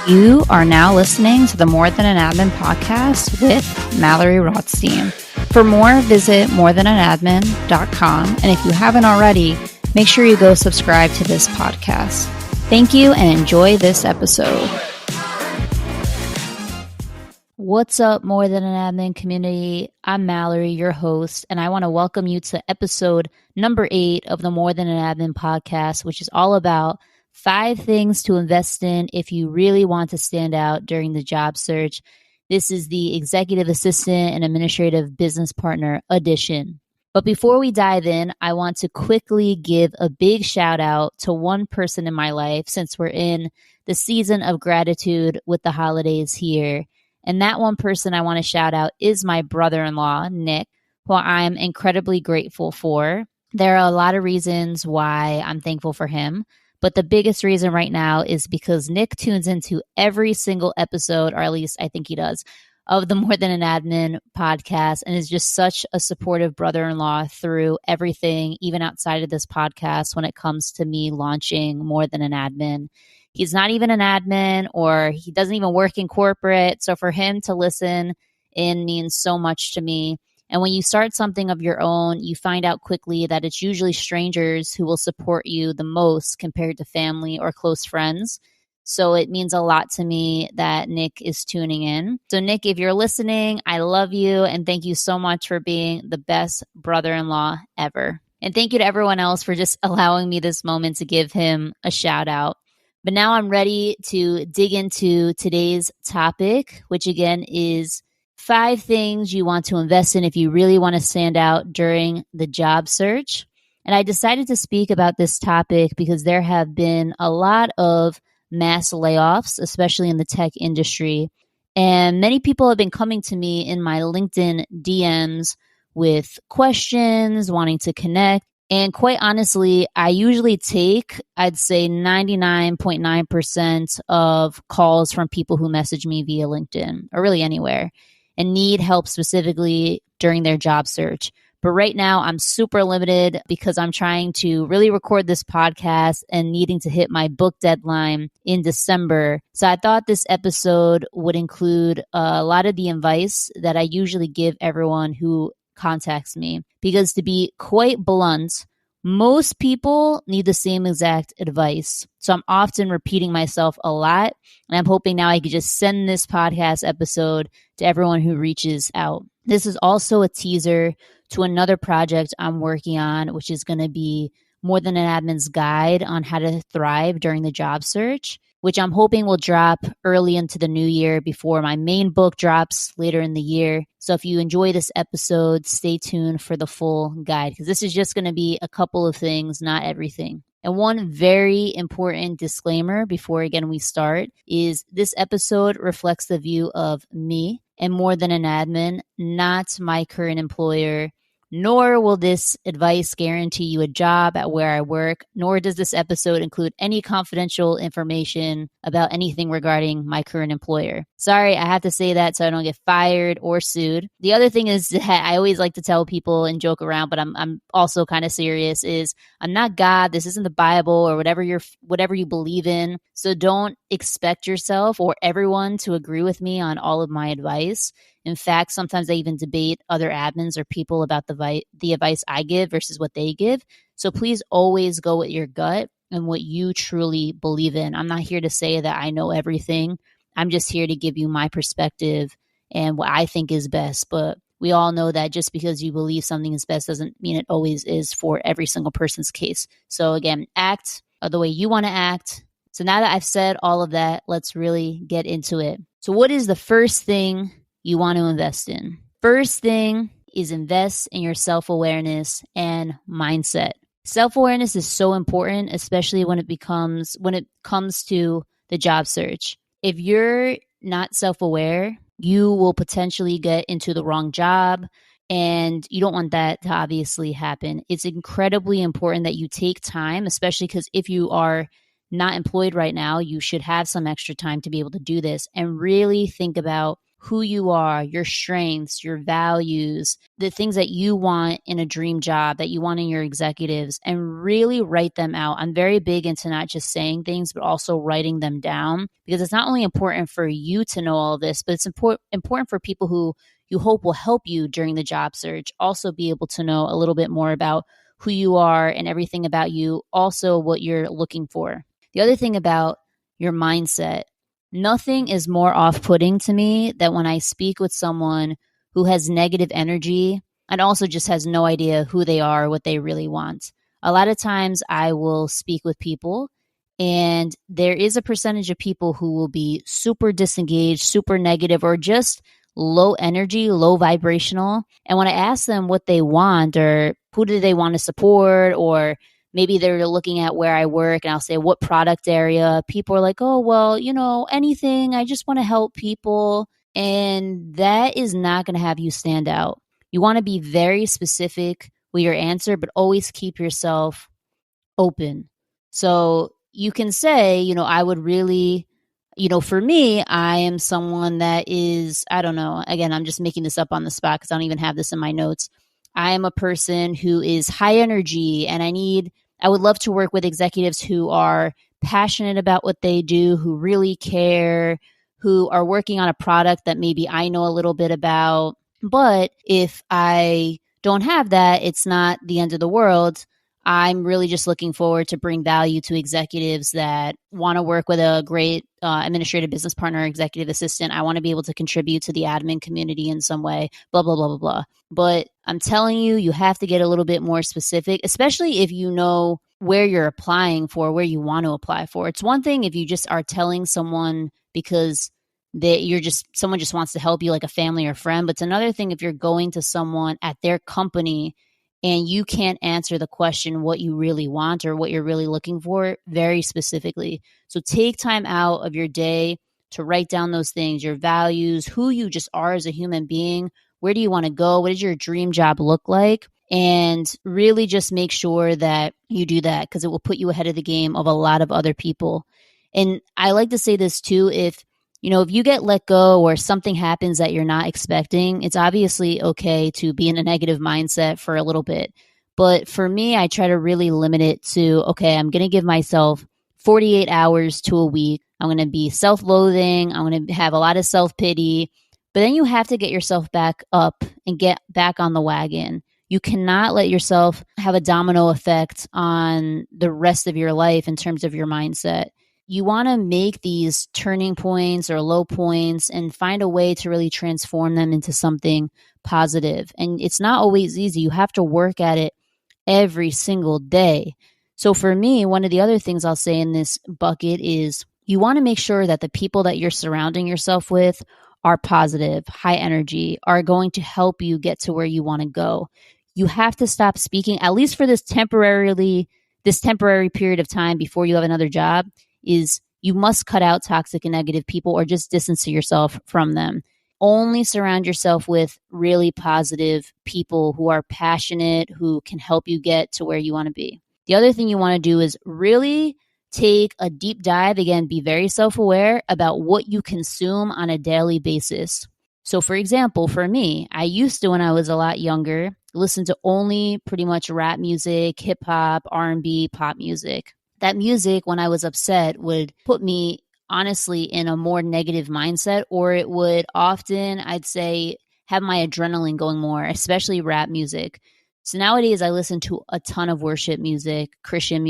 You are now listening to the More Than an Admin podcast with Mallory Rothstein. For more, visit morethananadmin.com. And if you haven't already, make sure you go subscribe to this podcast. Thank you and enjoy this episode. What's up, More Than an Admin community? I'm Mallory, your host, and I want to welcome you to episode number 8 of the More Than an Admin podcast, which is all about 5 things to invest in if you really want to stand out during the job search. This is the Executive Assistant and Administrative Business Partner edition. But before we dive in, I want to quickly give a big shout out to one person in my life since we're in the season of gratitude with the holidays here. And that one person I want to shout out is my brother-in-law, Nick, who I'm incredibly grateful for. There are a lot of reasons why I'm thankful for him. But the biggest reason right now is because Nick tunes into every single episode, or at least I think he does, of the More Than an Admin podcast and is just such a supportive brother-in-law through everything, even outside of this podcast when it comes to me launching More Than an Admin. He's not even an admin or he doesn't even work in corporate. So for him to listen in means so much to me. And when you start something of your own, you find out quickly that it's usually strangers who will support you the most compared to family or close friends. So it means a lot to me that Nick is tuning in. So Nick, if you're listening, I love you and thank you so much for being the best brother-in-law ever. And thank you to everyone else for just allowing me this moment to give him a shout out. But now I'm ready to dig into today's topic, which again is 5 things you want to invest in if you really want to stand out during the job search. And I decided to speak about this topic because there have been a lot of mass layoffs, especially in the tech industry. And many people have been coming to me in my LinkedIn DMs with questions, wanting to connect. And quite honestly, I usually take, I'd say 99.9% of calls from people who message me via LinkedIn or really anywhere and need help specifically during their job search. But right now I'm super limited because I'm trying to really record this podcast and needing to hit my book deadline in December. So I thought this episode would include a lot of the advice that I usually give everyone who contacts me. Because to be quite blunt, most people need the same exact advice. So I'm often repeating myself a lot. And I'm hoping now I could just send this podcast episode to everyone who reaches out. This is also a teaser to another project I'm working on, which is going to be More Than an Admin's Guide on how to thrive during the job search, which I'm hoping will drop early into the new year before my main book drops later in the year. So if you enjoy this episode, stay tuned for the full guide because this is just going to be a couple of things, not everything. And one very important disclaimer before, again, we start is this episode reflects the view of me and More Than an Admin, not my current employer. Nor will this advice guarantee you a job at where I work, nor does this episode include any confidential information about anything regarding my current employer. Sorry, I have to say that so I don't get fired or sued. The other thing is that I always like to tell people and joke around, but I'm also kind of serious, is I'm not God. This isn't the Bible or whatever you believe in. So don't expect yourself or everyone to agree with me on all of my advice. In fact, sometimes I even debate other admins or people about the advice I give versus what they give. So please always go with your gut and what you truly believe in. I'm not here to say that I know everything. I'm just here to give you my perspective and what I think is best. But we all know that just because you believe something is best doesn't mean it always is for every single person's case. So again, act the way you want to act. So now that I've said all of that, let's really get into it. So what is the first thing you want to invest in? First thing is invest in your self-awareness and mindset. Self-awareness is so important, especially when it comes to the job search. If you're not self-aware, you will potentially get into the wrong job, and you don't want that to obviously happen. It's incredibly important that you take time, especially because if you are not employed right now, you should have some extra time to be able to do this and really think about who you are, your strengths, your values, the things that you want in a dream job, that you want in your executives, and really write them out. I'm very big into not just saying things, but also writing them down, because it's not only important for you to know all this, but it's important for people who you hope will help you during the job search also be able to know a little bit more about who you are and everything about you, also what you're looking for. The other thing about your mindset, nothing is more off putting to me than when I speak with someone who has negative energy and also just has no idea who they are, what they really want. A lot of times I will speak with people, and there is a percentage of people who will be super disengaged, super negative, or just low energy, low vibrational. And when I ask them what they want or who do they want to support, or maybe they're looking at where I work and I'll say, what product area? People are like, oh, well, anything. I just want to help people. And that is not going to have you stand out. You want to be very specific with your answer, but always keep yourself open. So you can say, I would really, for me, I am someone that is, I don't know, again, I'm just making this up on the spot because I don't even have this in my notes. I am a person who is high energy, and I would love to work with executives who are passionate about what they do, who really care, who are working on a product that maybe I know a little bit about. But if I don't have that, it's not the end of the world. I'm really just looking forward to bring value to executives that want to work with a great administrative business partner, executive assistant. I want to be able to contribute to the admin community in some way, blah, blah, blah, blah, blah. But I'm telling you, you have to get a little bit more specific, especially if you know where you're applying for, where you want to apply for. It's one thing if you just are telling someone because someone just wants to help you, like a family or friend. But it's another thing if you're going to someone at their company and you can't answer the question what you really want or what you're really looking for very specifically. So take time out of your day to write down those things, your values, who you just are as a human being. Where do you want to go? What does your dream job look like? And really just make sure that you do that, because it will put you ahead of the game of a lot of other people. And I like to say this too, if you get let go or something happens that you're not expecting, it's obviously okay to be in a negative mindset for a little bit. But for me, I try to really limit it to, okay, I'm going to give myself 48 hours to a week. I'm going to be self-loathing. I'm going to have a lot of self-pity. But then you have to get yourself back up and get back on the wagon. You cannot let yourself have a domino effect on the rest of your life in terms of your mindset. You want to make these turning points or low points and find a way to really transform them into something positive. And it's not always easy. You have to work at it every single day. So for me, one of the other things I'll say in this bucket is you want to make sure that the people that you're surrounding yourself with are positive, high energy, are going to help you get to where you want to go. You have to stop speaking, at least for this temporary period of time before you have another job, is you must cut out toxic and negative people or just distance yourself from them. Only surround yourself with really positive people who are passionate, who can help you get to where you want to be. The other thing you want to do is really take a deep dive. Again, be very self-aware about what you consume on a daily basis. So for example, for me, I used to, when I was a lot younger, listen to only pretty much rap music, hip hop, R&B, pop music. That music, when I was upset, would put me honestly in a more negative mindset, or it would often, I'd say, have my adrenaline going more, especially rap music. So nowadays I listen to a ton of worship music, Christian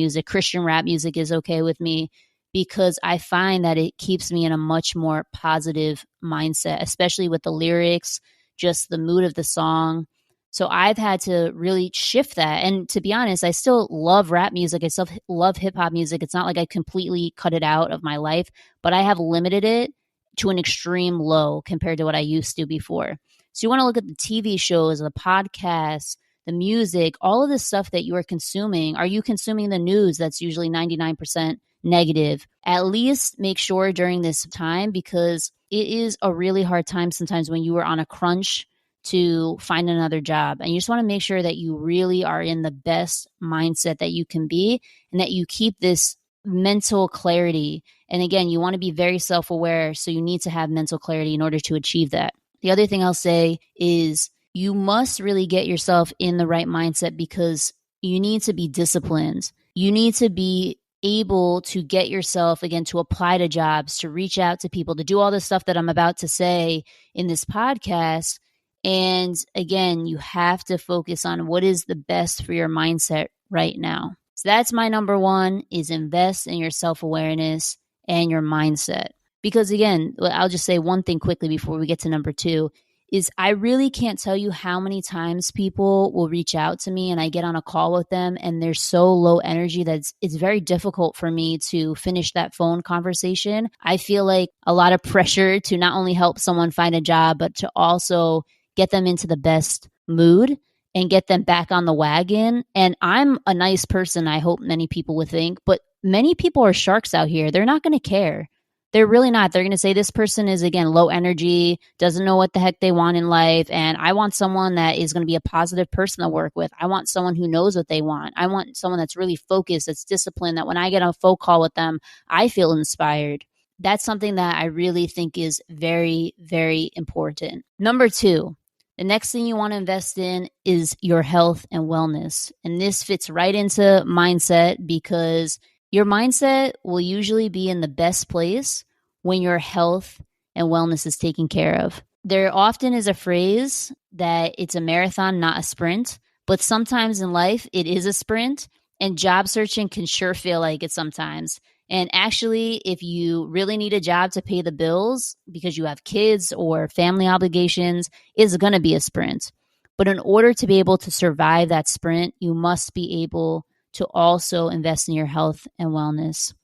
rap music is okay with me, because I find that it keeps me in a much more positive mindset, especially with the lyrics, just the mood of the song. So I've had to really shift that. And to be honest, I still love rap music. I still love hip hop music. It's not like I completely cut it out of my life, but I have limited it to an extreme low compared to what I used to before. So you want to look at the TV shows, the podcasts, the music, all of the stuff that you are consuming. Are you consuming the news that's usually 99% negative? At least make sure during this time, because it is a really hard time sometimes when you are on a crunch to find another job. And you just want to make sure that you really are in the best mindset that you can be, and that you keep this mental clarity And again, you want to be very self-aware, so you need to have mental clarity in order to achieve that. The other thing I'll say is you must really get yourself in the right mindset because you need to be disciplined. You need to be able to get yourself, again, to apply to jobs, to reach out to people, to do all the stuff that I'm about to say in this podcast. And again, you have to focus on what is the best for your mindset right now. So that's my number one, is invest in your self-awareness and your mindset. Because again, I'll just say one thing quickly before we get to number two, is I really can't tell you how many times people will reach out to me and I get on a call with them and they're so low energy that it's very difficult for me to finish that phone conversation. I feel like a lot of pressure to not only help someone find a job, but to also get them into the best mood and get them back on the wagon. And I'm a nice person, I hope many people would think, but many people are sharks out here. They're not going to care. They're really not. They're going to say this person is, again, low energy, doesn't know what the heck they want in life. And I want someone that is going to be a positive person to work with. I want someone who knows what they want. I want someone that's really focused, that's disciplined, that when I get on a phone call with them, I feel inspired. That's something that I really think is very, very important. Number two, the next thing you want to invest in is your health and wellness. And this fits right into mindset because your mindset will usually be in the best place when your health and wellness is taken care of. There often is a phrase that it's a marathon, not a sprint, but sometimes in life it is a sprint, and job searching can sure feel like it sometimes. And actually, if you really need a job to pay the bills because you have kids or family obligations, it's going to be a sprint. But in order to be able to survive that sprint, you must be able to also invest in your health and wellness.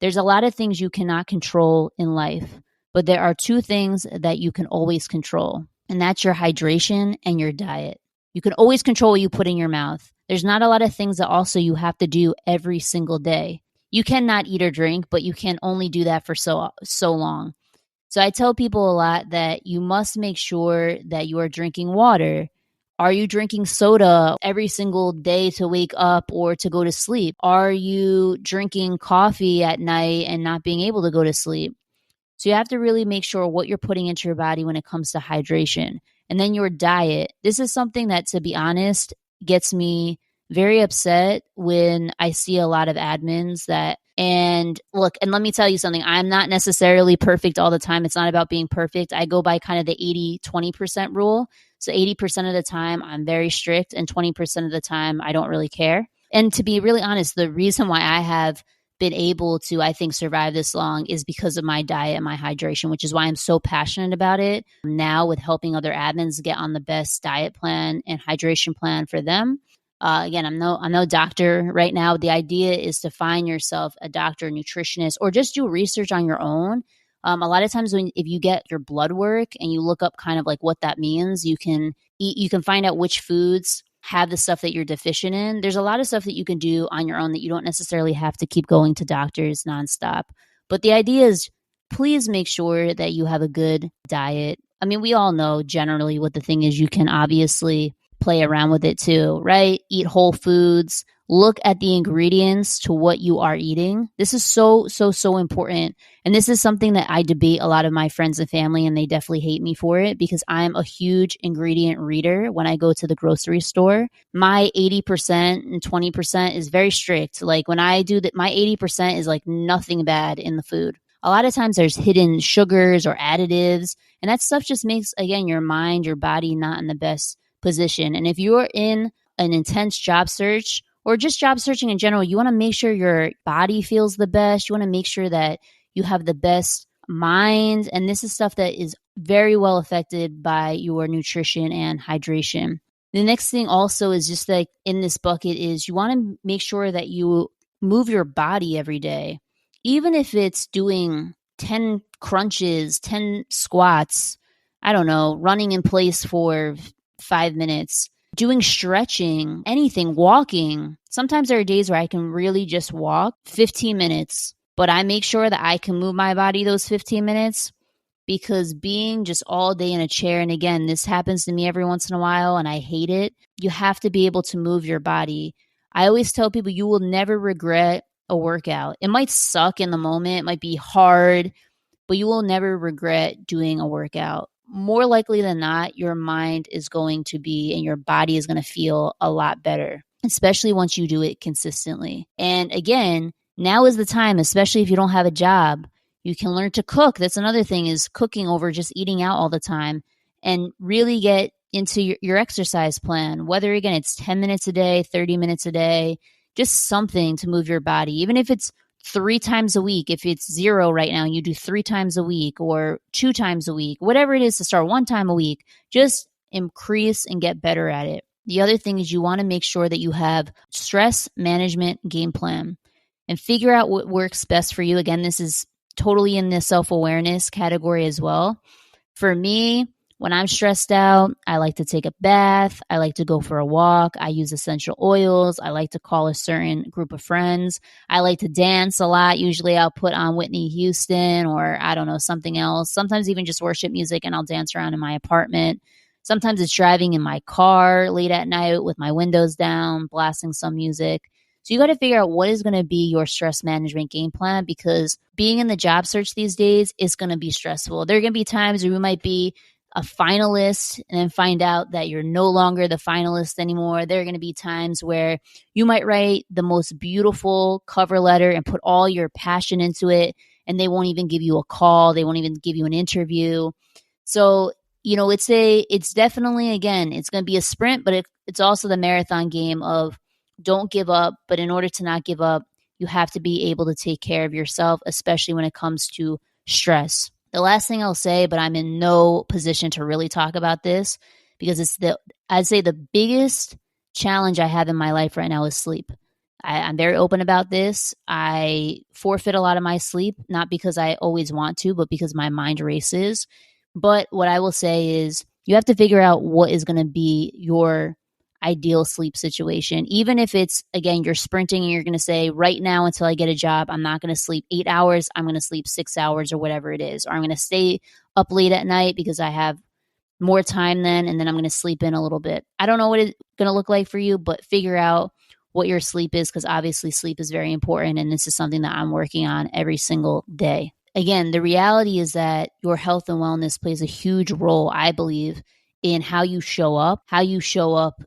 There's a lot of things you cannot control in life, but there are two things that you can always control, and that's your hydration and your diet. You can always control what you put in your mouth. There's not a lot of things that also you have to do every single day. You cannot eat or drink, but you can only do that for so long. So I tell people a lot that you must make sure that you are drinking water. Are you drinking soda every single day to wake up or to go to sleep? Are you drinking coffee at night and not being able to go to sleep? So you have to really make sure what you're putting into your body when it comes to hydration. And then your diet. This is something that, to be honest, gets me very upset when I see a lot of admins that, and look, and let me tell you something, I'm not necessarily perfect all the time. It's not about being perfect. I go by kind of the 80-20% rule. So 80% of the time I'm very strict and 20% of the time I don't really care. And to be really honest, the reason why I have been able to, I think, survive this long is because of my diet and my hydration, which is why I'm so passionate about it now with helping other admins get on the best diet plan and hydration plan for them. Again, I'm no doctor right now. The idea is to find yourself a doctor, nutritionist, or just do research on your own. A lot of times if you get your blood work and you look up kind of like what that means, you can find out which foods have the stuff that you're deficient in. There's a lot of stuff that you can do on your own that you don't necessarily have to keep going to doctors nonstop. But the idea is, please make sure that you have a good diet. I mean, we all know generally what the thing is. You can obviously play around with it too, right? Eat whole foods. Look at the ingredients to what you are eating. This is so important. And this is something that I debate a lot of my friends and family, and they definitely hate me for it because I'm a huge ingredient reader when I go to the grocery store. My 80% and 20% is very strict. Like when I do that, my 80% is like nothing bad in the food. A lot of times there's hidden sugars or additives, and that stuff just makes, again, your mind, your body not in the best position. And if you're in an intense job search or just job searching in general, you want to make sure your body feels the best. You want to make sure that you have the best mind. And this is stuff that is very well affected by your nutrition and hydration. The next thing also is just like in this bucket is you want to make sure that you move your body every day. Even if it's doing 10 crunches, 10 squats, I don't know, running in place for 5 minutes, doing stretching, anything, walking. Sometimes there are days where I can really just walk 15 minutes, but I make sure that I can move my body those 15 minutes because being just all day in a chair, and again, this happens to me every once in a while and I hate it. You have to be able to move your body. I always tell people you will never regret a workout. It might suck in the moment, it might be hard, but you will never regret doing a workout. More likely than not, your mind is going to be and your body is going to feel a lot better, especially once you do it consistently. And again, now is the time, especially if you don't have a job. You can learn to cook. That's another thing, is cooking over just eating out all the time, and really get into your exercise plan. Whether, again, it's 10 minutes a day, 30 minutes a day, just something to move your body. Even if it's 3 times a week, if it's 0 right now, you do 3 times a week or 2 times a week, whatever it is to start, 1 time a week, just increase and get better at it. The other thing is you want to make sure that you have stress management game plan and figure out what works best for you. Again, this is totally in the self-awareness category as well. For me, when I'm stressed out, I like to take a bath. I like to go for a walk. I use essential oils. I like to call a certain group of friends. I like to dance a lot. Usually I'll put on Whitney Houston or I don't know, something else. Sometimes even just worship music, and I'll dance around in my apartment. Sometimes it's driving in my car late at night with my windows down, blasting some music. So you got to figure out what is going to be your stress management game plan, because being in the job search these days is going to be stressful. There are going to be times where you might be a finalist and then find out that you're no longer the finalist anymore. There are going to be times where you might write the most beautiful cover letter and put all your passion into it, and they won't even give you a call. They won't even give you an interview. So, it's definitely, again, it's going to be a sprint, but it's also the marathon game of don't give up. But in order to not give up, you have to be able to take care of yourself, especially when it comes to stress. The last thing I'll say, but I'm in no position to really talk about this because I'd say the biggest challenge I have in my life right now is sleep. I'm very open about this. I forfeit a lot of my sleep, not because I always want to, but because my mind races. But what I will say is you have to figure out what is going to be your ideal sleep situation. Even if it's, again, you're sprinting and you're going to say, right now until I get a job, I'm not going to sleep 8 hours. I'm going to sleep 6 hours or whatever it is. Or I'm going to stay up late at night because I have more time then, and then I'm going to sleep in a little bit. I don't know what it's going to look like for you, but figure out what your sleep is, because obviously sleep is very important. And this is something that I'm working on every single day. Again, the reality is that your health and wellness plays a huge role, I believe, in how you show up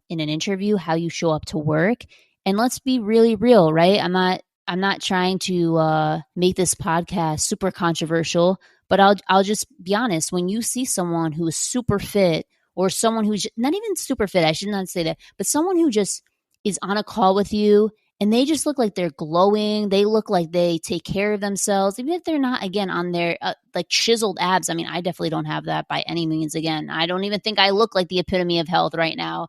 in an interview, how you show up to work. And let's be really real, right? I'm not trying to make this podcast super controversial, but I'll just be honest. When you see someone who is super fit, or someone who's not even super fit, I should not say that, but someone who just is on a call with you and they just look like they're glowing, they look like they take care of themselves, even if they're not, again, on their like chiseled abs. I mean, I definitely don't have that by any means. Again, I don't even think I look like the epitome of health right now.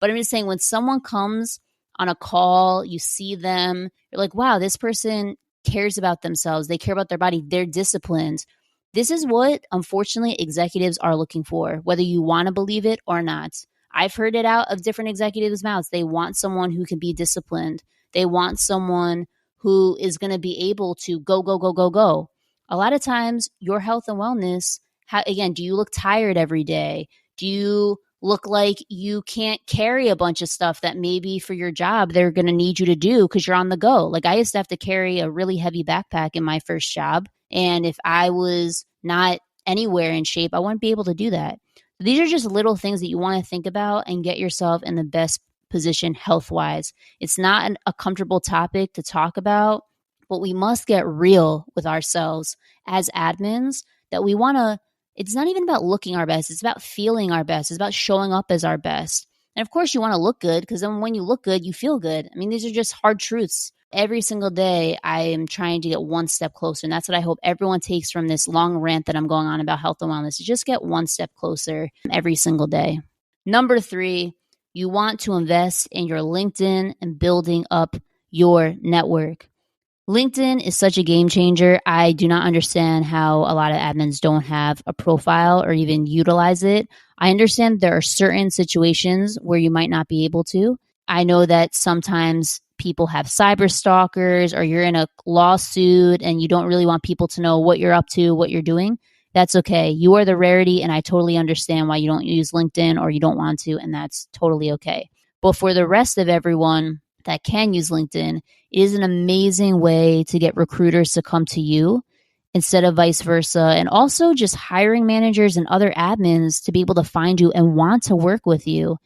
But I'm just saying, when someone comes on a call, you see them, you're like, wow, this person cares about themselves. They care about their body. They're disciplined. This is what, unfortunately, executives are looking for, whether you want to believe it or not. I've heard it out of different executives' mouths. They want someone who can be disciplined. They want someone who is going to be able to go, go, go, go, go. A lot of times, your health and wellness, again, do you look tired every day? Do you look like you can't carry a bunch of stuff that maybe for your job they're going to need you to do because you're on the go? Like, I used to have to carry a really heavy backpack in my first job. And if I was not anywhere in shape, I wouldn't be able to do that. These are just little things that you want to think about and get yourself in the best position health-wise. It's not a comfortable topic to talk about, but we must get real with ourselves as admins that we want to, it's not even about looking our best. It's about feeling our best. It's about showing up as our best. And of course you want to look good, because then when you look good, you feel good. I mean, these are just hard truths. Every single day I am trying to get one step closer. And that's what I hope everyone takes from this long rant that I'm going on about health and wellness, is just get one step closer every single day. Number 3, you want to invest in your LinkedIn and building up your network. LinkedIn is such a game changer. I do not understand how a lot of admins don't have a profile or even utilize it. I understand there are certain situations where you might not be able to. I know that sometimes people have cyber stalkers, or you're in a lawsuit and you don't really want people to know what you're up to, what you're doing. That's okay. You are the rarity, and I totally understand why you don't use LinkedIn or you don't want to, and that's totally okay. But for the rest of everyone that can use LinkedIn, it is an amazing way to get recruiters to come to you instead of vice versa. And also just hiring managers and other admins to be able to find you and want to work with you.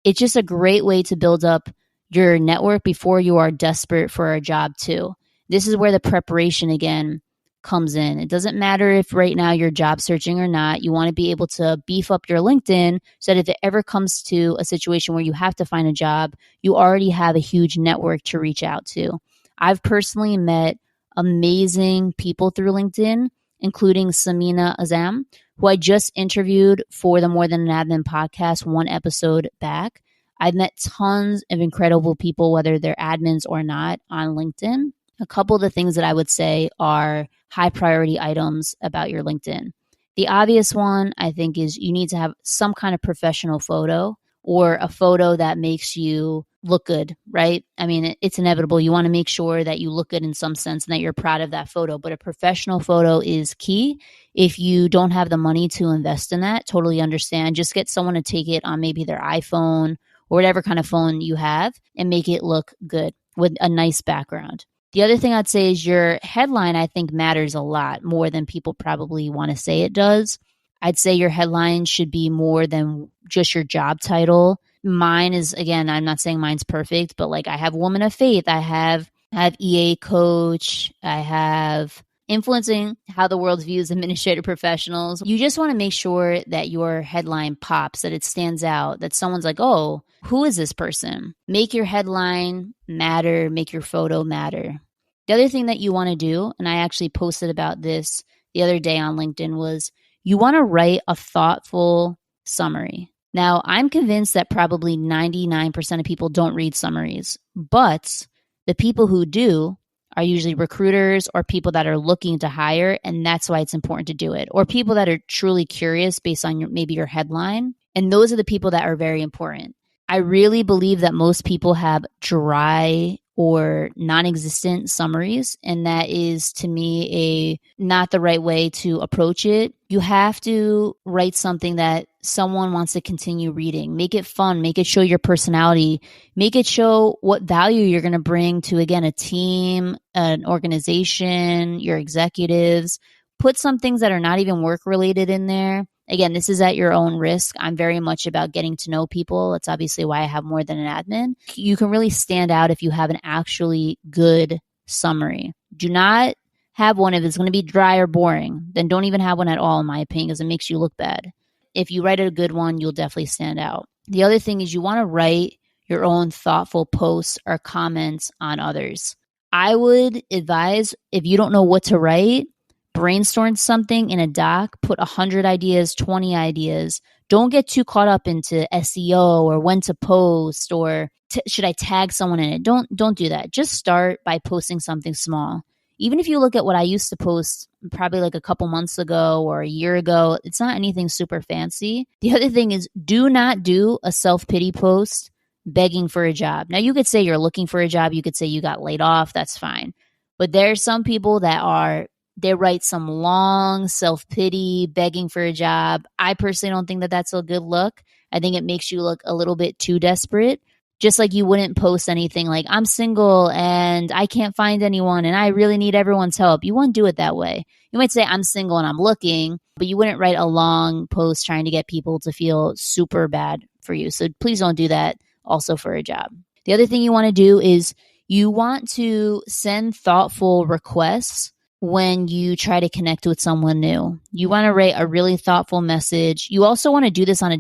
It's just a great way to build up your network before you are desperate for a job too. This is where the preparation again comes in. It doesn't matter if right now you're job searching or not. You want to be able to beef up your LinkedIn so that if it ever comes to a situation where you have to find a job, you already have a huge network to reach out to. I've personally met amazing people through LinkedIn, including Samina Azam, who I just interviewed for the More Than an Admin podcast one episode back. I've met tons of incredible people, whether they're admins or not, on LinkedIn. A couple of the things that I would say are high priority items about your LinkedIn. The obvious one, I think, is you need to have some kind of professional photo or a photo that makes you look good, right? I mean, it's inevitable. You want to make sure that you look good in some sense and that you're proud of that photo. But a professional photo is key. If you don't have the money to invest in that, totally understand. Just get someone to take it on maybe their iPhone or whatever kind of phone you have and make it look good with a nice background. The other thing I'd say is your headline, I think, matters a lot more than people probably want to say it does. I'd say your headline should be more than just your job title. Mine is, again, I'm not saying mine's perfect, but like I have woman of faith, I have EA coach, I have influencing how the world views administrative professionals. You just want to make sure that your headline pops, that it stands out, that someone's like, oh, who is this person? Make your headline matter, make your photo matter. The other thing that you want to do, and I actually posted about this the other day on LinkedIn, was you want to write a thoughtful summary. Now, I'm convinced that probably 99% of people don't read summaries, but the people who do are usually recruiters or people that are looking to hire, and that's why it's important to do it. Or people that are truly curious based on maybe your headline, and those are the people that are very important. I really believe that most people have dry or non-existent summaries, and that is, to me, not the right way to approach it. You have to write something that someone wants to continue reading. Make it fun. Make it show your personality. Make it show what value you're going to bring to, again, a team, an organization, your executives. Put some things that are not even work-related in there. Again, this is at your own risk. I'm very much about getting to know people. That's obviously why I have More Than an Admin. You can really stand out if you have an actually good summary. Do not have one if it's going to be dry or boring. Then don't even have one at all, in my opinion, because it makes you look bad. If you write a good one, you'll definitely stand out. The other thing is you want to write your own thoughtful posts or comments on others. I would advise, if you don't know what to write, brainstorm something in a doc, put 100 ideas, 20 ideas. Don't get too caught up into SEO or when to post or should I tag someone in it. Don't do that. Just start by posting something small. Even if you look at what I used to post probably like a couple months ago or a year ago, it's not anything super fancy. The other thing is, do not do a self-pity post begging for a job. Now, you could say you're looking for a job. You could say you got laid off. That's fine. But there are some people that they write some long self-pity, begging for a job. I personally don't think that that's a good look. I think it makes you look a little bit too desperate. Just like you wouldn't post anything like, I'm single and I can't find anyone and I really need everyone's help. You wouldn't do it that way. You might say, I'm single and I'm looking, but you wouldn't write a long post trying to get people to feel super bad for you. So please don't do that also for a job. The other thing you want to do is you want to send thoughtful requests when you try to connect with someone new. You want to write a really thoughtful message. You also want to do this on a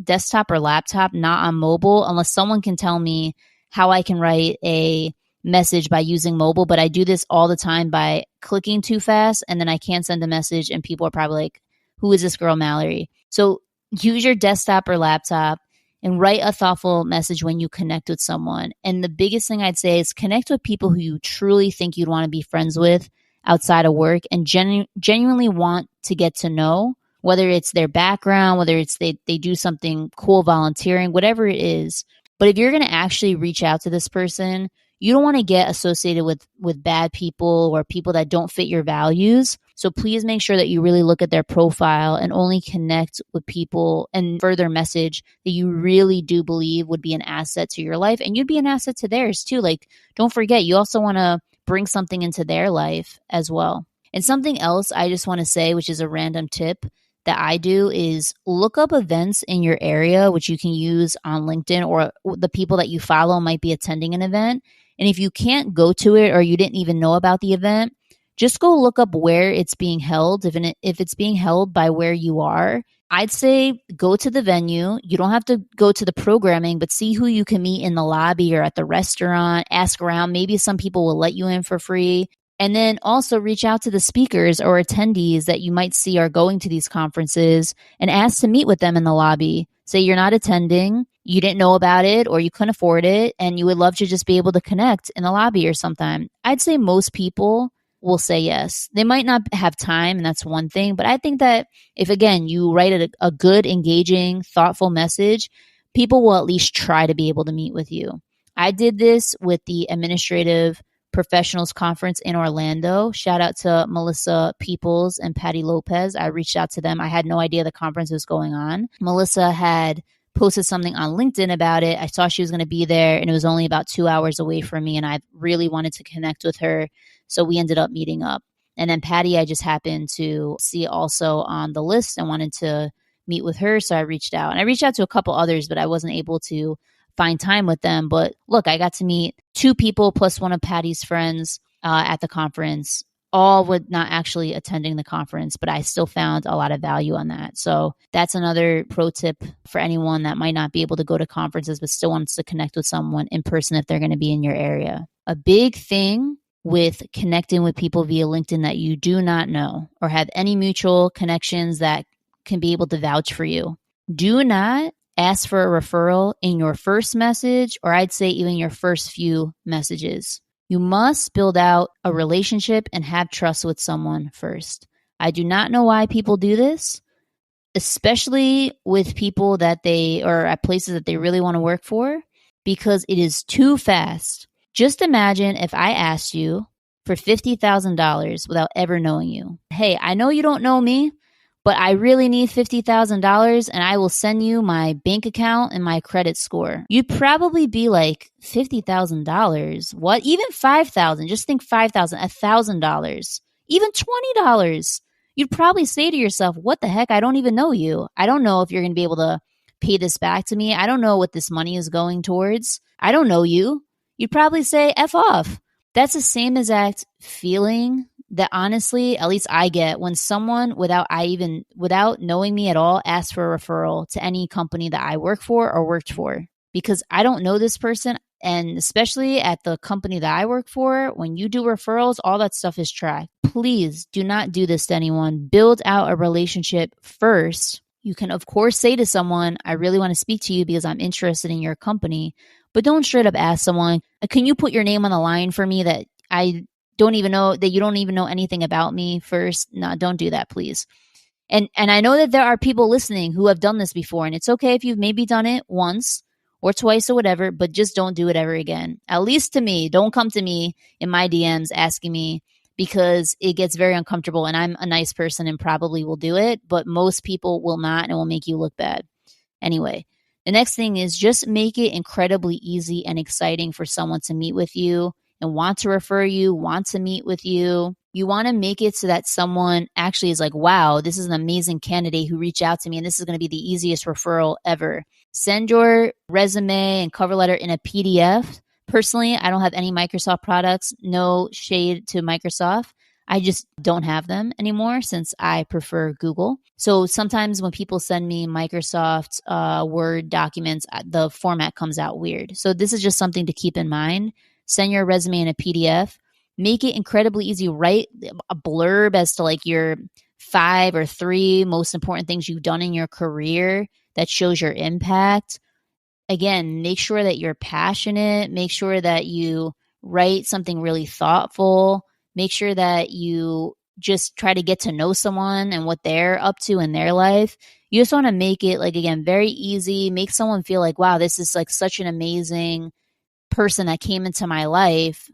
desktop or laptop, not on mobile, unless someone can tell me how I can write a message by using mobile. But I do this all the time by clicking too fast, and then I can't send a message, and people are probably like, who is this girl, Mallory? So use your desktop or laptop and write a thoughtful message when you connect with someone. And the biggest thing I'd say is connect with people who you truly think you'd want to be friends with outside of work and genuinely want to get to know, whether it's their background, whether it's they do something cool volunteering, whatever it is. But if you're going to actually reach out to this person, You don't want to get associated with bad people or people that don't fit your values. So please make sure that you really look at their profile and only connect with people and further message that you really do believe would be an asset to your life, and you'd be an asset to theirs too. Like, don't forget, you also want to bring something into their life as well. And something else I just want to say, which is a random tip that I do, is look up events in your area, which you can use on LinkedIn, or the people that you follow might be attending an event. And if you can't go to it or you didn't even know about the event, just go look up where it's being held. If it's being held by where you are, I'd say go to the venue. You don't have to go to the programming, but see who you can meet in the lobby or at the restaurant. Ask around. Maybe some people will let you in for free. And then also reach out to the speakers or attendees that you might see are going to these conferences and ask to meet with them in the lobby. Say you're not attending, you didn't know about it, or you couldn't afford it, and you would love to just be able to connect in the lobby or sometime. I'd say most people will say yes. They might not have time, and that's one thing. But I think that if, again, you write a good, engaging, thoughtful message, people will at least try to be able to meet with you. I did this with the Administrative Professionals Conference in Orlando. Shout out to Melissa Peoples and Patty Lopez. I reached out to them. I had no idea the conference was going on. Melissa had posted something on LinkedIn about it. I saw she was going to be there, and it was only about 2 hours away from me, and I really wanted to connect with her. So we ended up meeting up. And then Patty, I just happened to see also on the list and wanted to meet with her. So I reached out. And I reached out to a couple others, but I wasn't able to find time with them. But look, I got to meet 2 people plus one of Patty's friends at the conference, all with not actually attending the conference, but I still found a lot of value on that. So that's another pro tip for anyone that might not be able to go to conferences, but still wants to connect with someone in person if they're going to be in your area. A big thing with connecting with people via LinkedIn that you do not know or have any mutual connections that can be able to vouch for you. Do not ask for a referral in your first message, or I'd say even your first few messages. You must build out a relationship and have trust with someone first. I do not know why people do this, especially with people that they or at places that they really want to work for, because it is too fast. Just imagine if I asked you for $50,000 without ever knowing you. Hey, I know you don't know me, but I really need $50,000 and I will send you my bank account and my credit score. You'd probably be like, $50,000? What? Even $5,000. Just think $5,000, $1,000, even $20. You'd probably say to yourself, what the heck? I don't even know you. I don't know if you're going to be able to pay this back to me. I don't know what this money is going towards. I don't know you. You'd probably say, F off. That's the same exact feeling that honestly, at least I get when someone without knowing me at all asks for a referral to any company that I work for or worked for, because I don't know this person. And especially at the company that I work for, when you do referrals, all that stuff is tracked. Please do not do this to anyone. Build out a relationship first. You can, of course, say to someone, I really want to speak to you because I'm interested in your company. But don't straight up ask someone, can you put your name on the line for me that I don't even know, that you don't even know anything about me first? No, don't do that, please. And I know that there are people listening who have done this before, and it's okay if you've maybe done it once or twice or whatever, but just don't do it ever again. At least to me, don't come to me in my DMs asking me, because it gets very uncomfortable, and I'm a nice person and probably will do it, but most people will not, and it will make you look bad. Anyway, the next thing is just make it incredibly easy and exciting for someone to meet with you and want to refer you, want to meet with you. You want to make it so that someone actually is like, wow, this is an amazing candidate who reached out to me, and this is going to be the easiest referral ever. Send your resume and cover letter in a PDF. Personally, I don't have any Microsoft products. No shade to Microsoft. I just don't have them anymore since I prefer Google. So sometimes when people send me Microsoft Word documents, the format comes out weird. So this is just something to keep in mind. Send your resume in a PDF. Make it incredibly easy. Write a blurb as to like your 5 or 3 most important things you've done in your career that shows your impact. Again, make sure that you're passionate. Make sure that you write something really thoughtful. Make sure that you just try to get to know someone and what they're up to in their life. You just want to make it, like, again, very easy. Make someone feel like, wow, this is like such an amazing person that came into my life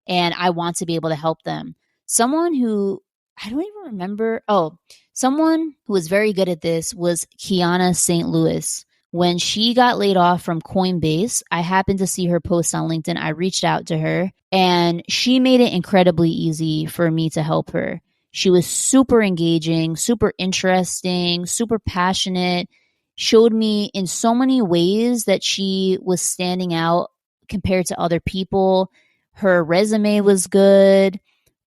and I want to be able to help them. Someone who I don't even remember. Oh, someone who was very good at this was Kiana St. Louis. When she got laid off from Coinbase, I happened to see her post on LinkedIn. I reached out to her and she made it incredibly easy for me to help her. She was super engaging, super interesting, super passionate, showed me in so many ways that she was standing out compared to other people. Her resume was good.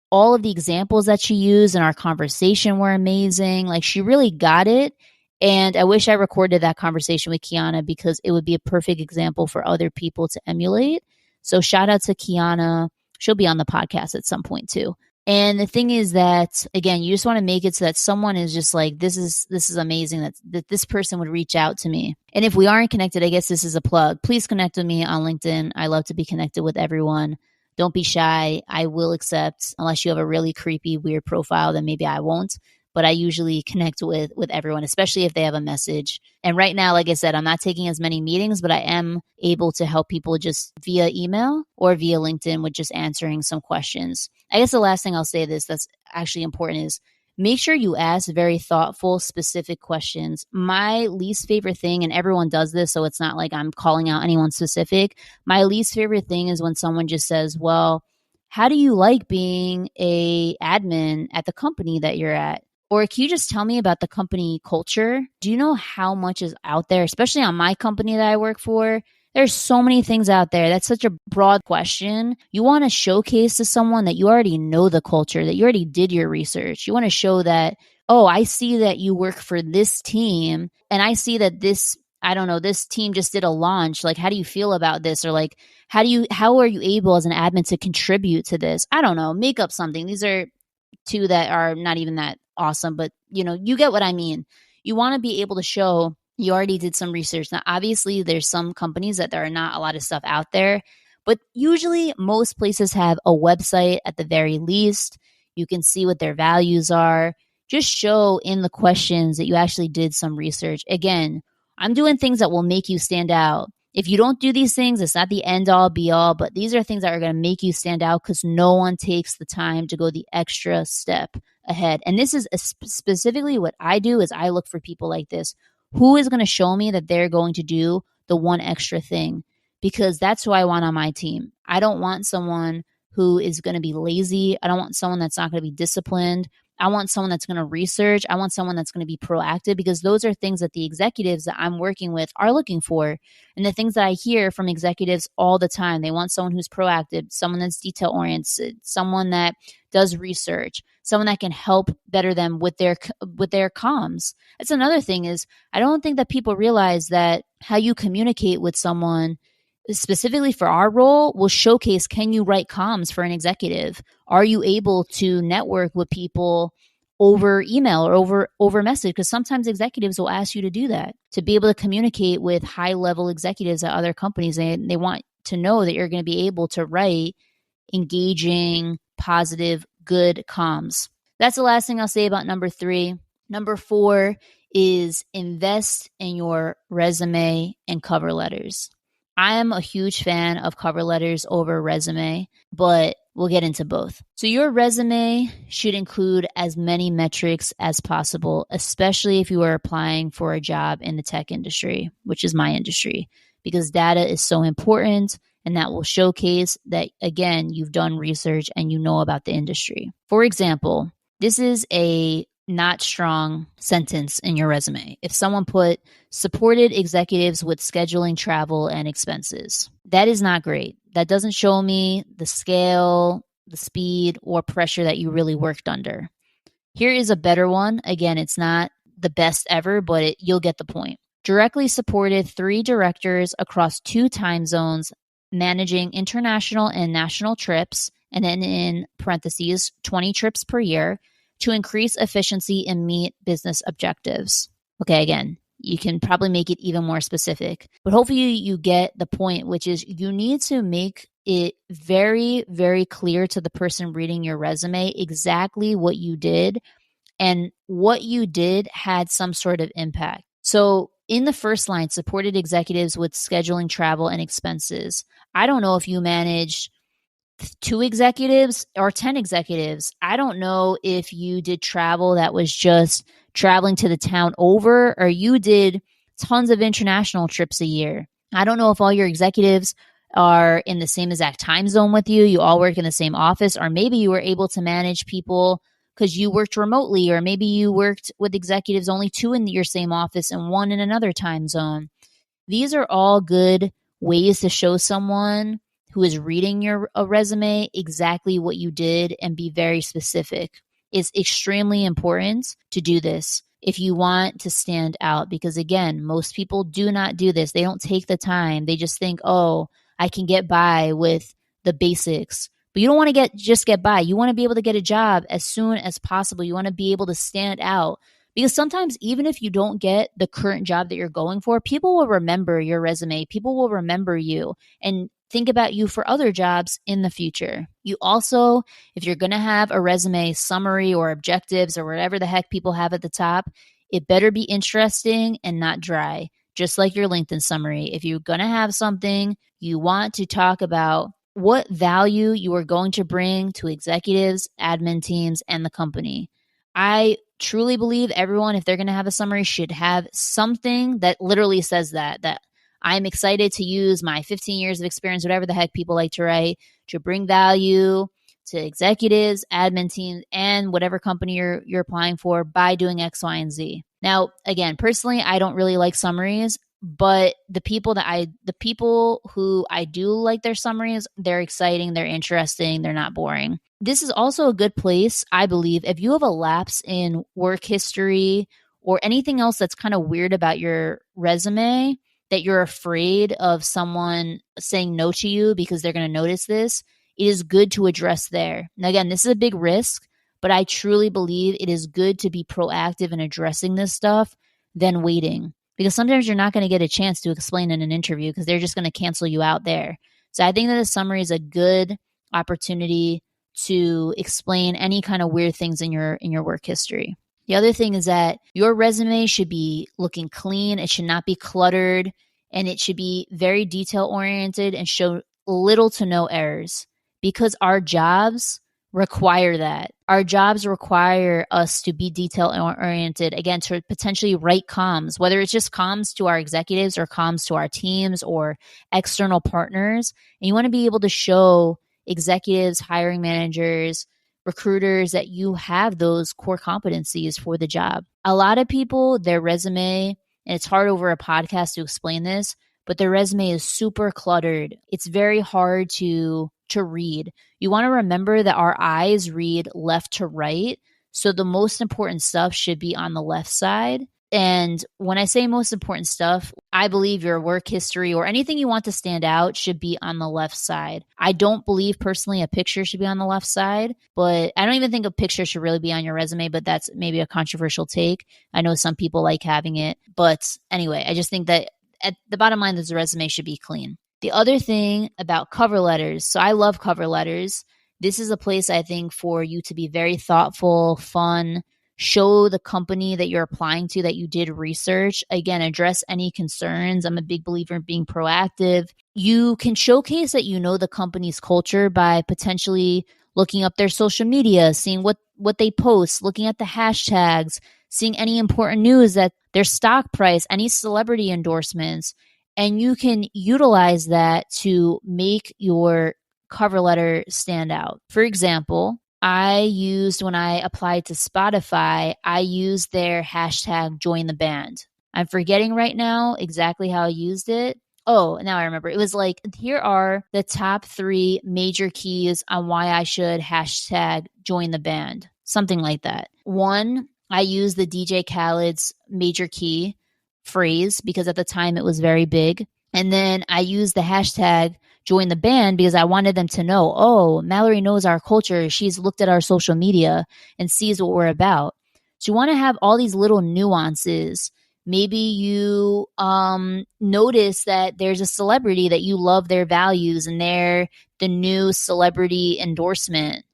All of the examples that she used in our conversation were amazing. Like, she really got it. And I wish I recorded that conversation with Kiana because it would be a perfect example for other people to emulate. So shout out to Kiana. She'll be on the podcast at some point too. And the thing is that, again, you just want to make it so that someone is just like, this is amazing that this person would reach out to me. And if we aren't connected, I guess this is a plug. Please connect with me on LinkedIn. I love to be connected with everyone. Don't be shy. I will accept, unless you have a really creepy, weird profile, then maybe I won't. But I usually connect with everyone, especially if they have a message. And right now, like I said, I'm not taking as many meetings, but I am able to help people just via email or via LinkedIn with just answering some questions. I guess the last thing I'll say that's actually important is make sure you ask very thoughtful, specific questions. My least favorite thing, and everyone does this, so it's not like I'm calling out anyone specific. My least favorite thing is when someone just says, well, how do you like being a admin at the company that you're at? Or can you just tell me about the company culture? Do you know how much is out there, especially on my company that I work for? There's so many things out there. That's such a broad question. You want to showcase to someone that you already know the culture, that you already did your research. You want to show that, oh, I see that you work for this team and I see that this team just did a launch. Like, how do you feel about this? Or like, how are you able as an admin to contribute to this? I don't know, make up something. These are two that are not even that awesome, but you get what I mean. You want to be able to show you already did some research. Now, obviously, there's some companies that there are not a lot of stuff out there, but usually most places have a website at the very least. You can see what their values are. Just show in the questions that you actually did some research. Again, I'm doing things that will make you stand out. If you don't do these things, it's not the end all be all, but these are things that are going to make you stand out because no one takes the time to go the extra step ahead. And this is specifically what I do is I look for people like this. Who is going to show me that they're going to do the one extra thing? Because that's who I want on my team. I don't want someone who is going to be lazy. I don't want someone that's not going to be disciplined. I want someone that's going to research. I want someone that's going to be proactive because those are things that the executives that I'm working with are looking for. And the things that I hear from executives all the time, they want someone who's proactive, someone that's detail oriented, someone that does research, someone that can help better them with their comms. That's another thing is I don't think that people realize that how you communicate with someone specifically for our role will showcase, can you write comms for an executive? Are you able to network with people over email or over message? Because sometimes executives will ask you to do that, to be able to communicate with high level executives at other companies. They want to know that you're going to be able to write engaging, positive, good comms. That's the last thing I'll say about number 3. Number 4 is invest in your resume and cover letters. I am a huge fan of cover letters over resume, but we'll get into both. So your resume should include as many metrics as possible, especially if you are applying for a job in the tech industry, which is my industry, because data is so important and that will showcase that, again, you've done research and you know about the industry. For example, this is a not strong sentence in your resume. If someone put supported executives with scheduling, travel, and expenses, that is not great. That doesn't show me the scale, the speed, or pressure that you really worked under. Here is a better one. Again, it's not the best ever, but you'll get the point. Directly supported 3 directors across 2 time zones, managing international and national trips, and then in parentheses, 20 trips per year, to increase efficiency and meet business objectives. Okay, again, you can probably make it even more specific, but hopefully you get the point, which is you need to make it very, very clear to the person reading your resume exactly what you did, and what you did had some sort of impact. So in the first line, supported executives with scheduling, travel, and expenses. I don't know if you managed 2 executives or 10 executives. I don't know if you did travel that was just traveling to the town over, or you did tons of international trips a year. I don't know if all your executives are in the same exact time zone with you. You all work in the same office, or maybe you were able to manage people because you worked remotely, or maybe you worked with executives, only 2 in your same office and 1 in another time zone. These are all good ways to show someone who is reading your resume exactly what you did and be very specific. It's extremely important to do this if you want to stand out, because again, most people do not do this. They don't take the time. They just think, oh, I can get by with the basics. But you don't want to just get by. You want to be able to get a job as soon as possible. You want to be able to stand out. Because sometimes, even if you don't get the current job that you're going for, people will remember your resume. People will remember you and think about you for other jobs in the future. You also, if you're going to have a resume summary or objectives or whatever the heck people have at the top, it better be interesting and not dry, just like your LinkedIn summary. If you're going to have something, you want to talk about what value you are going to bring to executives, admin teams, and the company. I truly believe everyone, if they're going to have a summary, should have something that literally says that I'm excited to use my 15 years of experience, whatever the heck people like to write, to bring value to executives, admin teams, and whatever company you're applying for by doing X, Y, and Z. Now, again, personally, I don't really like summaries, but the people who I do like their summaries, they're exciting, they're interesting, they're not boring. This is also a good place, I believe, if you have a lapse in work history or anything else that's kind of weird about your resume, that you're afraid of someone saying no to you because they're going to notice this, it is good to address there. Now, again, this is a big risk, but I truly believe it is good to be proactive in addressing this stuff than waiting, because sometimes you're not going to get a chance to explain in an interview because they're just going to cancel you out there. So I think that the summary is a good opportunity to explain any kind of weird things in your work history. The other thing is that your resume should be looking clean. It should not be cluttered, and it should be very detail oriented and show little to no errors, because our jobs require that. Our jobs require us to be detail oriented, again, to potentially write comms, whether it's just comms to our executives or comms to our teams or external partners. And you want to be able to show executives, hiring managers, recruiters that you have those core competencies for the job. A lot of people, their resume, and it's hard over a podcast to explain this, but their resume is super cluttered. It's very hard to read. You want to remember that our eyes read left to right. So the most important stuff should be on the left side. And when I say most important stuff, I believe your work history or anything you want to stand out should be on the left side. I don't believe personally a picture should be on the left side, but I don't even think a picture should really be on your resume, but that's maybe a controversial take. I know some people like having it, but anyway, I just think that at the bottom line is the resume should be clean. The other thing about cover letters, so I love cover letters. This is a place, I think, for you to be very thoughtful, fun, show the company that you're applying to that you did research. Again, address any concerns. I'm a big believer in being proactive. You can showcase that you know the company's culture by potentially looking up their social media, seeing what they post, looking at the hashtags, seeing any important news, that their stock price, any celebrity endorsements, and you can utilize that to make your cover letter stand out. For example, when I applied to Spotify, I used their hashtag join the band. I'm forgetting right now exactly how I used it. Oh, now I remember. It was like, here are the top 3 major keys on why I should hashtag join the band. Something like that. 1, I used the DJ Khaled's major key phrase because at the time it was very big. And then I used the hashtag join the band because I wanted them to know, oh, Mallory knows our culture. She's looked at our social media and sees what we're about. So you want to have all these little nuances. Maybe you notice that there's a celebrity that you love their values and they're the new celebrity endorsement.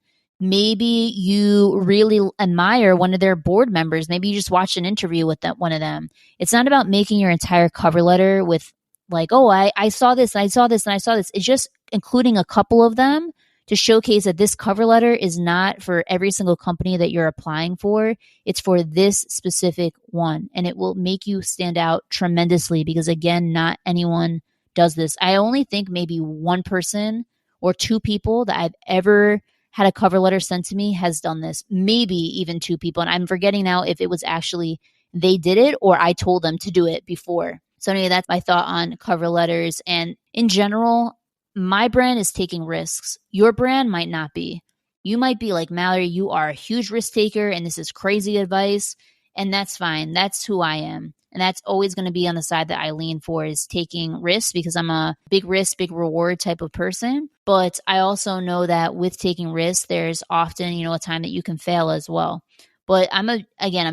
Maybe you really admire one of their board members. Maybe you just watched an interview with one of them. It's not about making your entire cover letter with like, oh, I saw this, and I saw this, and I saw this. It's just including a couple of them to showcase that this cover letter is not for every single company that you're applying for. It's for this specific one. And it will make you stand out tremendously because, again, not anyone does this. I only think maybe one person or two people that I've ever had a cover letter sent to me has done this. Maybe even two people. And I'm forgetting now if it was actually they did it or I told them to do it before. So anyway, that's my thought on cover letters. And in general, my brand is taking risks. Your brand might not be. You might be like, Mallory, you are a huge risk taker and this is crazy advice. And that's fine. That's who I am. And that's always going to be on the side that I lean for, is taking risks, because I'm a big risk, big reward type of person. But I also know that with taking risks, there's often, a time that you can fail as well. But I'm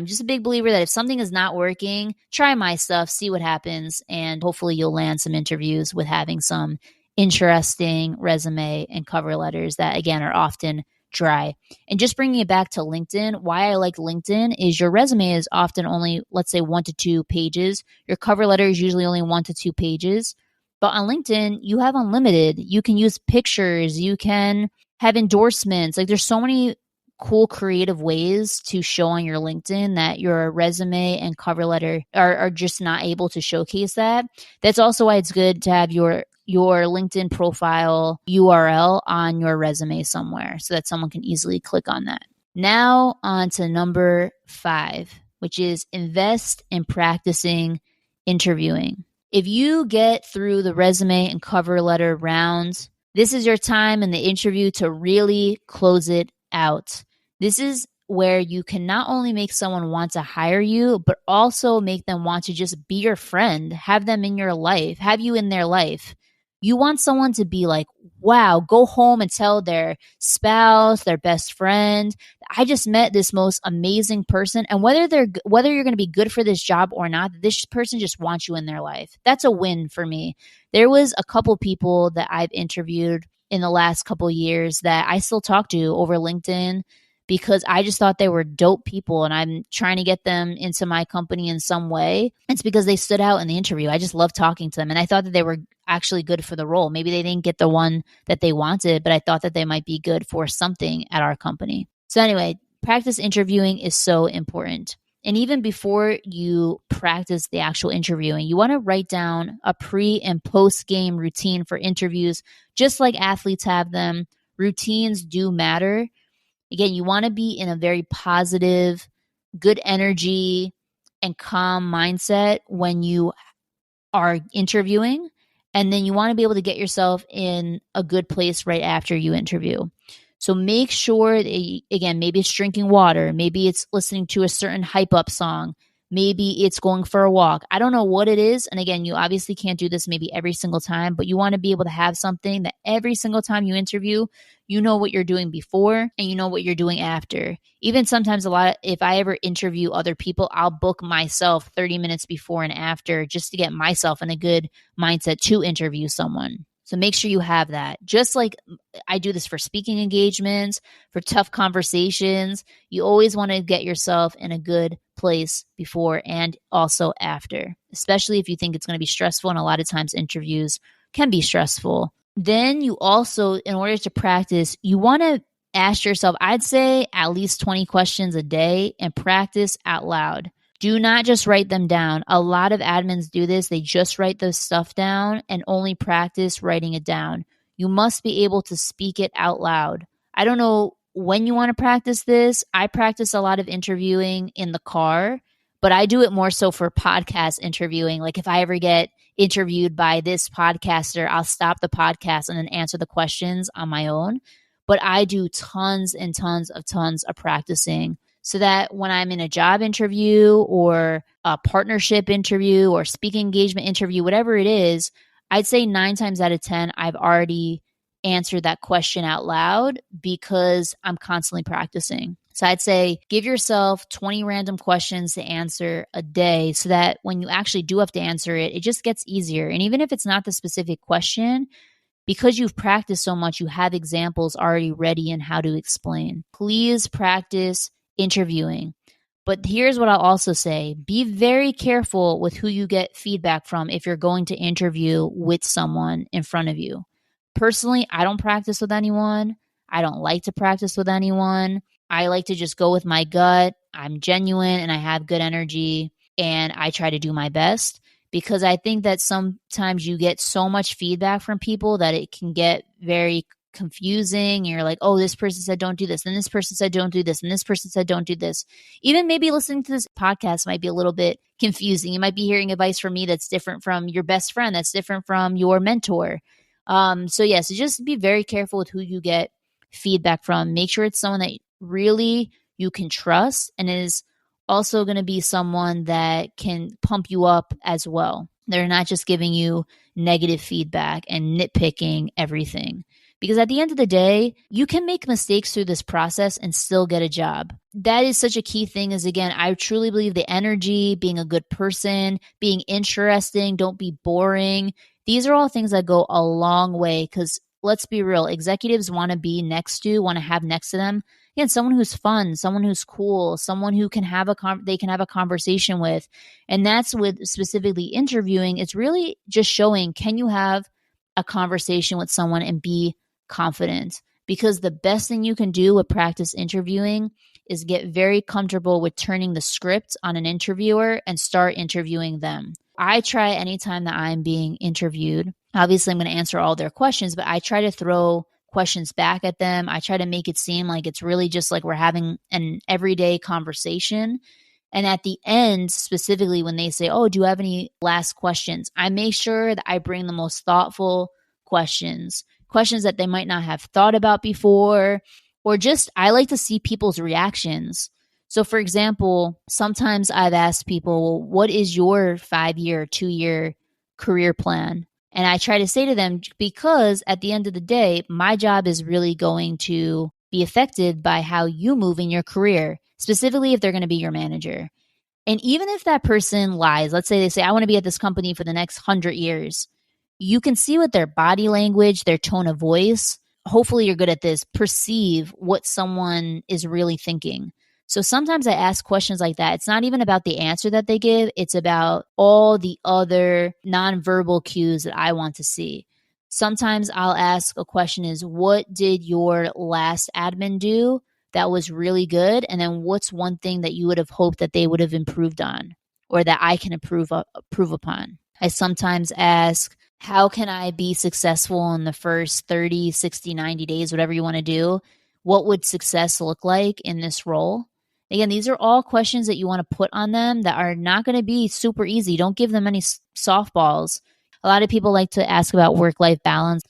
just a big believer that if something is not working, try my stuff, see what happens, and hopefully you'll land some interviews with having some interesting resume and cover letters that, again, are often dry. And just bringing it back to LinkedIn, why I like LinkedIn is your resume is often only, let's say, 1 to 2 pages. Your cover letter is usually only 1 to 2 pages. But on LinkedIn, you have unlimited. You can use pictures. You can have endorsements. Like, there's so many cool creative ways to show on your LinkedIn that your resume and cover letter are just not able to showcase that. That's also why it's good to have your LinkedIn profile URL on your resume somewhere so that someone can easily click on that. Now on to number 5, which is invest in practicing interviewing. If you get through the resume and cover letter rounds, this is your time in the interview to really close it out. This is where you can not only make someone want to hire you, but also make them want to just be your friend, have them in your life, have you in their life. You want someone to be like, wow, go home and tell their spouse, their best friend, I just met this most amazing person. And whether you're going to be good for this job or not, this person just wants you in their life. That's a win for me. There was a couple people that I've interviewed in the last couple years that I still talk to over LinkedIn because I just thought they were dope people and I'm trying to get them into my company in some way. It's because they stood out in the interview. I just love talking to them. And I thought that they were actually good for the role. Maybe they didn't get the one that they wanted, but I thought that they might be good for something at our company. So anyway, practice interviewing is so important. And even before you practice the actual interviewing, you want to write down a pre and post game routine for interviews, just like athletes have them. Routines do matter. Again, you want to be in a very positive, good energy, and calm mindset when you are interviewing. And then you want to be able to get yourself in a good place right after you interview. So make sure that, again, maybe it's drinking water. Maybe it's listening to a certain hype up song. Maybe it's going for a walk. I don't know what it is. And again, you obviously can't do this maybe every single time, but you want to be able to have something that every single time you interview, you know what you're doing before and you know what you're doing after. Even sometimes if I ever interview other people, I'll book myself 30 minutes before and after just to get myself in a good mindset to interview someone. So make sure you have that. Just like I do this for speaking engagements, for tough conversations, you always want to get yourself in a good place before and also after, especially if you think it's going to be stressful. And a lot of times interviews can be stressful. Then you also, in order to practice, you want to ask yourself, I'd say at least 20 questions a day and practice out loud. Do not just write them down. A lot of admins do this. They just write the stuff down and only practice writing it down. You must be able to speak it out loud. I don't know when you want to practice this. I practice a lot of interviewing in the car, but I do it more so for podcast interviewing. Like if I ever get interviewed by this podcaster, I'll stop the podcast and then answer the questions on my own. But I do tons and tons of practicing, so that when I'm in a job interview or a partnership interview or speaking engagement interview, whatever it is, I'd say 9 times out of 10, I've already answered that question out loud because I'm constantly practicing. So I'd say give yourself 20 random questions to answer a day so that when you actually do have to answer it, it just gets easier. And even if it's not the specific question, because you've practiced so much, you have examples already ready in how to explain. Please practice interviewing. But here's what I'll also say. Be very careful with who you get feedback from if you're going to interview with someone in front of you. Personally, I don't practice with anyone. I don't like to practice with anyone. I like to just go with my gut. I'm genuine and I have good energy and I try to do my best, because I think that sometimes you get so much feedback from people that it can get very confusing. You're like, oh, this person said don't do this, and this person said don't do this, and this person said don't do this. Even maybe listening to this podcast might be a little bit confusing. You might be hearing advice from me that's different from your best friend, that's different from your mentor. So just be very careful with who you get feedback from. Make sure it's someone that really you can trust and is also going to be someone that can pump you up as well. They're not just giving you negative feedback and nitpicking everything. Because at the end of the day, you can make mistakes through this process and still get a job. That is such a key thing. Is again, I truly believe the energy, being a good person, being interesting, don't be boring. These are all things that go a long way, because let's be real, executives want to have next to them, again, someone who's fun, someone who's cool, someone who can have they can have a conversation with. And that's with specifically interviewing. It's really just showing, can you have a conversation with someone and be confident? Because the best thing you can do with practice interviewing is get very comfortable with turning the script on an interviewer and start interviewing them. I try anytime that I'm being interviewed. Obviously, I'm going to answer all their questions, but I try to throw questions back at them. I try to make it seem like it's really just like we're having an everyday conversation. And at the end, specifically when they say, oh, do you have any last questions? I make sure that I bring the most thoughtful questions that they might not have thought about before, or just I like to see people's reactions. So for example, sometimes I've asked people, what is your 5-year, 2-year career plan? And I try to say to them, because at the end of the day, my job is really going to be affected by how you move in your career, specifically if they're going to be your manager. And even if that person lies, let's say they say, I want to be at this company for the next 100 years, you can see with their body language, their tone of voice, hopefully you're good at this, perceive what someone is really thinking. So sometimes I ask questions like that. It's not even about the answer that they give. It's about all the other nonverbal cues that I want to see. Sometimes I'll ask a question is, what did your last admin do that was really good? And then what's one thing that you would have hoped that they would have improved on, or that I can improve upon? I sometimes ask, how can I be successful in the first 30, 60, 90 days, whatever you want to do? What would success look like in this role? Again, these are all questions that you want to put on them that are not going to be super easy. Don't give them any softballs. A lot of people like to ask about work-life balance.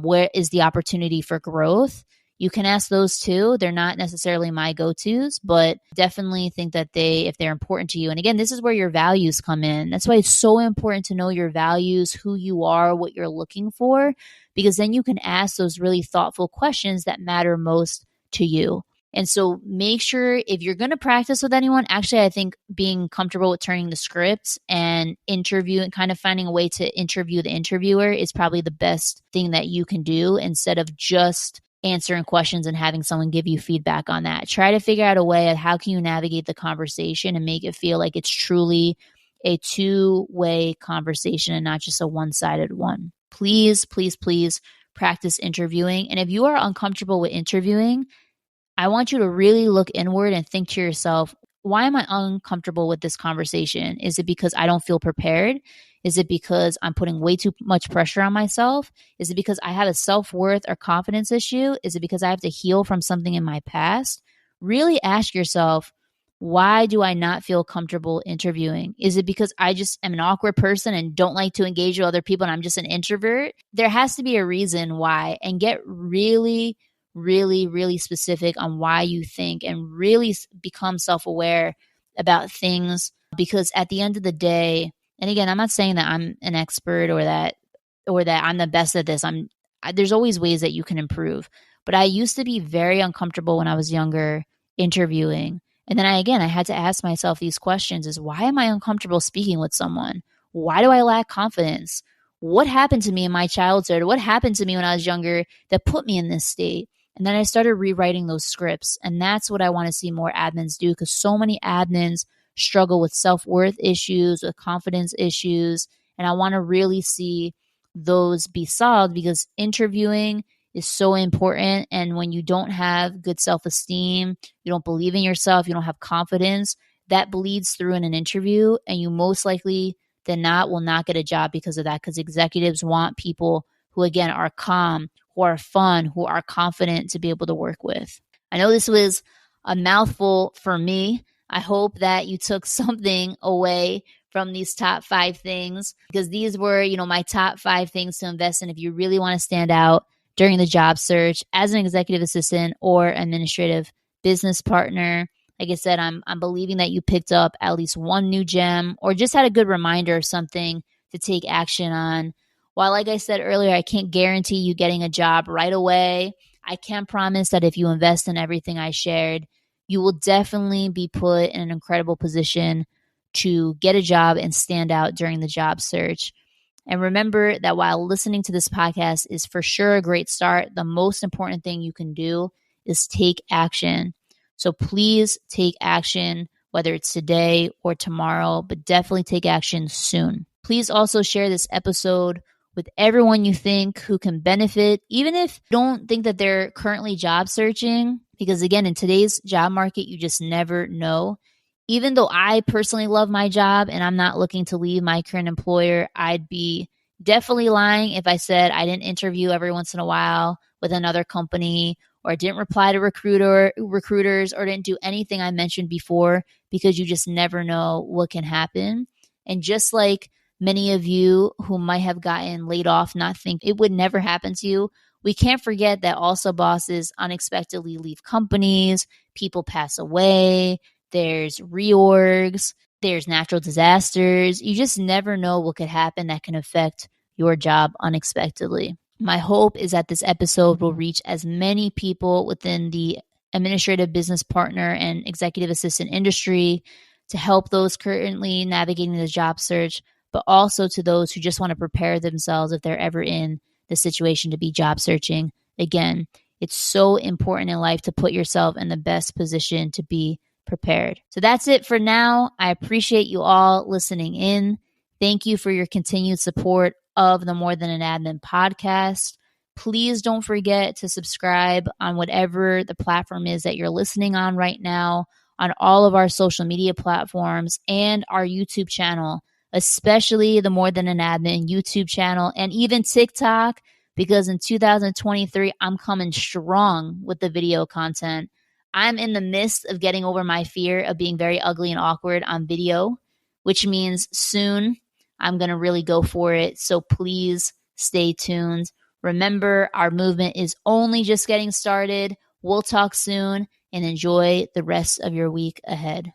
Where is the opportunity for growth? You can ask those too. They're not necessarily my go-tos, but definitely think that if they're important to you. And again, this is where your values come in. That's why it's so important to know your values, who you are, what you're looking for, because then you can ask those really thoughtful questions that matter most to you. And so make sure if you're going to practice with anyone, actually, I think being comfortable with turning the script and interview and kind of finding a way to interview the interviewer is probably the best thing that you can do, instead of just answering questions and having someone give you feedback on that. Try to figure out a way of how can you navigate the conversation and make it feel like it's truly a two-way conversation and not just a one-sided one. Please, please, please practice interviewing. And if you are uncomfortable with interviewing, I want you to really look inward and think to yourself, why am I uncomfortable with this conversation? Is it because I don't feel prepared? Is it because I'm putting way too much pressure on myself? Is it because I have a self-worth or confidence issue? Is it because I have to heal from something in my past? Really ask yourself, why do I not feel comfortable interviewing? Is it because I just am an awkward person and don't like to engage with other people and I'm just an introvert? There has to be a reason why, and get really specific on why you think, and really become self-aware about things, because at the end of the day, and again, I'm not saying that I'm an expert or that I'm the best at this. There's always ways that you can improve, but I used to be very uncomfortable when I was younger interviewing. And then I had to ask myself these questions: is why am I uncomfortable speaking with someone? Why do I lack confidence? what happened to me in my childhood? What happened to me when I was younger that put me in this state? And then I started rewriting those scripts. And that's what I want to see more admins do, because so many admins struggle with self-worth issues, with confidence issues. And I want to really see those be solved, because interviewing is so important. And when you don't have good self-esteem, you don't believe in yourself, you don't have confidence, that bleeds through in an interview, and you most likely than not will not get a job because of that, because executives want people who, again, are calm, who are fun, who are confident to be able to work with. I know this was a mouthful for me. I hope that you took something away from these top 5 things, because these were, my top 5 things to invest in if you really want to stand out during the job search as an executive assistant or administrative business partner. Like I said, I'm believing that you picked up at least one new gem, or just had a good reminder of something to take action on. While, like I said earlier, I can't guarantee you getting a job right away, I can promise that if you invest in everything I shared, you will definitely be put in an incredible position to get a job and stand out during the job search. And remember that while listening to this podcast is for sure a great start, the most important thing you can do is take action. So please take action, whether it's today or tomorrow, but definitely take action soon. Please also share this episode with everyone you think who can benefit, even if you don't think that they're currently job searching, because again, in today's job market, you just never know. Even though I personally love my job and I'm not looking to leave my current employer, I'd be definitely lying if I said I didn't interview every once in a while with another company, or didn't reply to recruiters, or didn't do anything I mentioned before, because you just never know what can happen. And just like many of you who might have gotten laid off not think it would never happen to you, we can't forget that also bosses unexpectedly leave companies, people pass away, there's reorgs, there's natural disasters. You just never know what could happen that can affect your job unexpectedly. My hope is that this episode will reach as many people within the administrative business partner and executive assistant industry, to help those currently navigating the job search, but also to those who just want to prepare themselves if they're ever in the situation to be job searching. Again, it's so important in life to put yourself in the best position to be prepared. So that's it for now. I appreciate you all listening in. Thank you for your continued support of the More Than an Admin podcast. Please don't forget to subscribe on whatever the platform is that you're listening on right now, on all of our social media platforms, and our YouTube channel, especially the More Than an Admin YouTube channel, and even TikTok, because in 2023, I'm coming strong with the video content. I'm in the midst of getting over my fear of being very ugly and awkward on video, which means soon I'm going to really go for it. So please stay tuned. Remember, our movement is only just getting started. We'll talk soon, and enjoy the rest of your week ahead.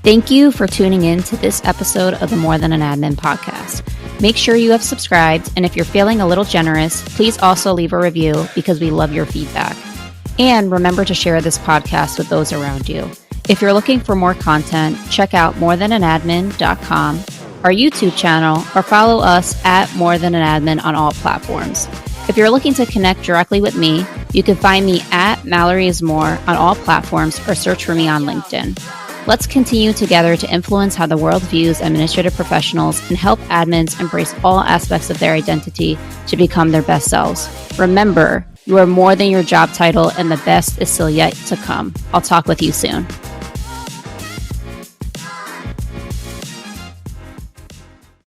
Thank you for tuning in to this episode of the More Than an Admin podcast. Make sure you have subscribed, and if you're feeling a little generous, please also leave a review, because we love your feedback. And remember to share this podcast with those around you. If you're looking for more content, check out morethananadmin.com, our YouTube channel, or follow us at More Than an Admin on all platforms. If you're looking to connect directly with me, you can find me at Mallory is More on all platforms, or search for me on LinkedIn. Let's continue together to influence how the world views administrative professionals, and help admins embrace all aspects of their identity to become their best selves. Remember, you are more than your job title, and the best is still yet to come. I'll talk with you soon.